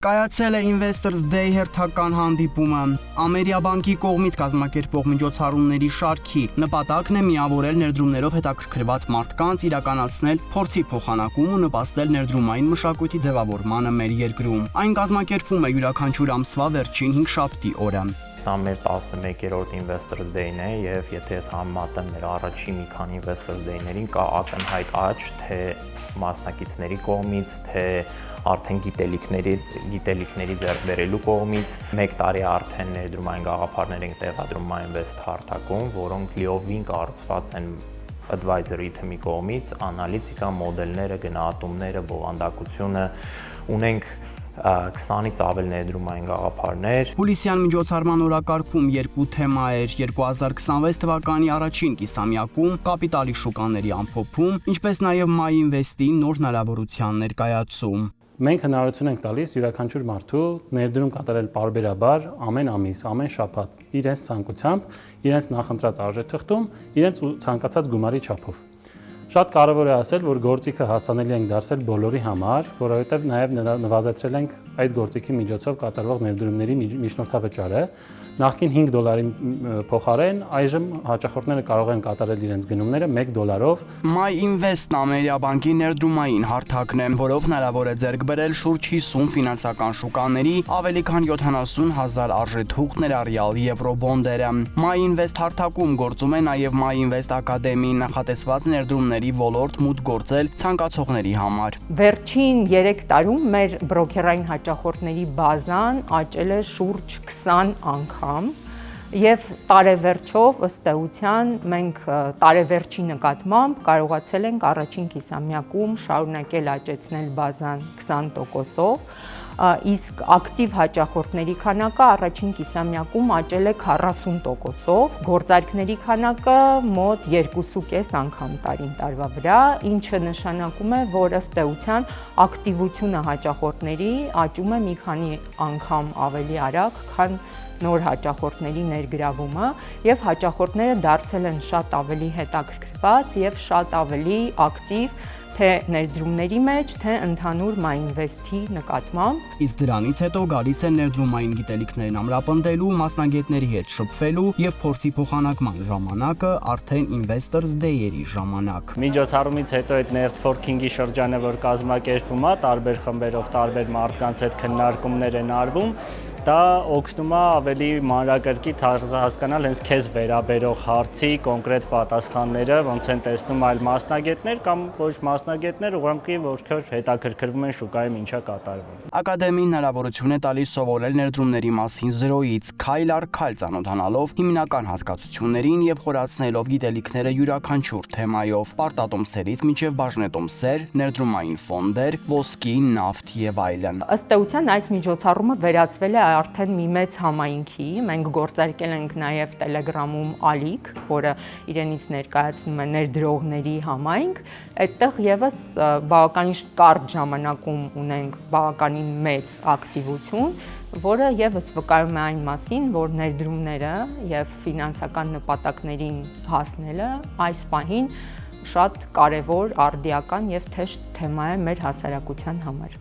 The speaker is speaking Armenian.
Կայացել է Investors Day հերթական հանդիպումը։ Ամերիաբանկի կողմից կազմակերպվող միջոցառումների շարքի նպատակն է միավորել ներդրումներով հետաքրքրված մարդկանց, իրականացնել փորձի փոխանակում ու նպաստել ներդրումային մշակույթի ձևավորմանը մեր երկրում։ Այն կազմակերպվում է յուրաքանչյուր ամսվա վերջին 5 շաբթի օրը։ Սա մեր 11-րդ Investors Day-ն է եւ եթե ես համեմատեմ մեր առաջին մի քանի Investors Day-ներին, կա ակնհայտ աճ, թե մասնակիցների կողմից, թե արդեն գիտելիքների ձեռք բերելու կողմից 1 տարի արդեն ներդրումային գաղափարներ ենք տեղադրում MyInvest հարթակում, որոնք լիովին կառուցված են advisory թիմի կողմից, անալիտիկա մոդելները, գնահատումները, բովանդակությունը ունենք 20-ից ավել ներդրումային գաղափարներ։ Հուլիսյան միջոցառման օրակարգում երկու թեմա էր՝ 2026 թվականի առաջին կիսամյակում կապիտալի շուկաների ամփոփում, ինչպես նաև MyInvest-ի նոր հնարավորության ներկայացում։ Մենք հնարավորություն ենք տալիս յուրաքանչյուր մարդու ներդրում կատարել պարբերաբար ամեն ամիս, ամեն շաբաթ իրենց ցանկությամբ, իրենց նախընտրած արժեթղթում, իրենց ցանկացած գումարի չափով։ Շատ կարևոր է ասել, որ գործիքը հասանելի ենք դարձել բոլորի համար, որովհետև նաև նվազեցրել ենք այդ գործիքի միջոցով կատարվող ներդրումների միջնորդավճարը։ Նախկին $5 փոխարեն այժմ հաճախորդները կարող են կատարել իրենց գնումները $1-ով։ MyInvest-ն Ամերիաբանկի ներդրումային հարթակն է, որով հնարավոր է ձեռք բերել շուրջ 50 ֆինանսական շուկաների ավելի քան 70,000 արժեթուղթ ներառյալ եվրոբոնդերը։ MyInvest հարթակում գործում է նաև MyInvest Academy, նախատեսված ներդրումների ոլորտ մուտք գործել ցանկացողների համար։ Վերջին 3 տարում մեր բրոքերային հաճախորդների բազան աճել է շուրջ 20 անգամ եւ տարեվերջով ըստ էության մենք տարեվերջի նկատմամբ կարողացել ենք առաջին կիսամյակում շարունակել աճեցնել բազան 20%-ով, իսկ ակտիվ հաճախորդների քանակը առաջին կիսամյակում աճել է 40%-ով, գործարքների քանակը մոտ 2.5 անգամ տարին տարվա վրա, ինչը նշանակում է, որ ըստ էության ակտիվությունը հաճախորդների աճում է մի քանի անգամ ավելի արագ, քան նոր հաճախորդների ներգրավումը եւ հաճախորդները դարձել են շատ ավելի հետաքրքրված եւ շատ ավելի ակտիվ թե ներդրումների մեջ, թե ընդհանուր MyInvest-ի նկատմամբ։ Իսկ դրանից հետո գալիս է ներդրումային գիտելիքներն ամրապնդելու, մասնագետների հետ շփվելու եւ փորձի փոխանակման ժամանակը արդեն Investors Day-երի ժամանակ։ Միջոցառումից հետո այդ networking-ի շրջանը, որ կազմակերպվում է, տարբեր խմբերով, տարբեր մարդկանց հետ քննարկումներ են արվում, դա օգնում է ավելի մանրակրկիտ հասկանալ հենց քեզ վերաբերող հարցի կոնկրետ պատասխանները, ոնց են տեսնում այլ մասնագետներ կամ ոչ մասնագետներ, ուղղակի որքեր հետաքրքրվում են շուկայում ինչա կատարվում։ Ակադեմիան հնարավորություն է տալիս սովորել ներդրումների մասին զրոյից, քայլ առ քայլ ծանոթանալով հիմնական հասկացություններին եւ խորացնելով գիտելիքները յուրաքանչյուր թեմայով՝ պարտատոմսերից մինչեւ բաժնետոմսեր, ներդրումային ֆոնդեր, ոսկի, նավթ եւ այլն։ Ըստ էության այս միջոցառումը վերածվել է արդեն մի մեծ համայնքի, մենք գործարկել ենք նաև Telegram-ում ալիք, որը իրենից ներկայացնում է ներդրողների համայնք, այդտեղ եւս բավականին կարճ ժամանակում ունենք բավականին մեծ ակտիվություն, որը եւս վկայում է այն մասին, որ ներդրումները եւ ֆինանսական նպատակներին հասնելը այս պահին շատ կարևոր, արդիական եւ թեժ թեմա է մեր հասարակության համար։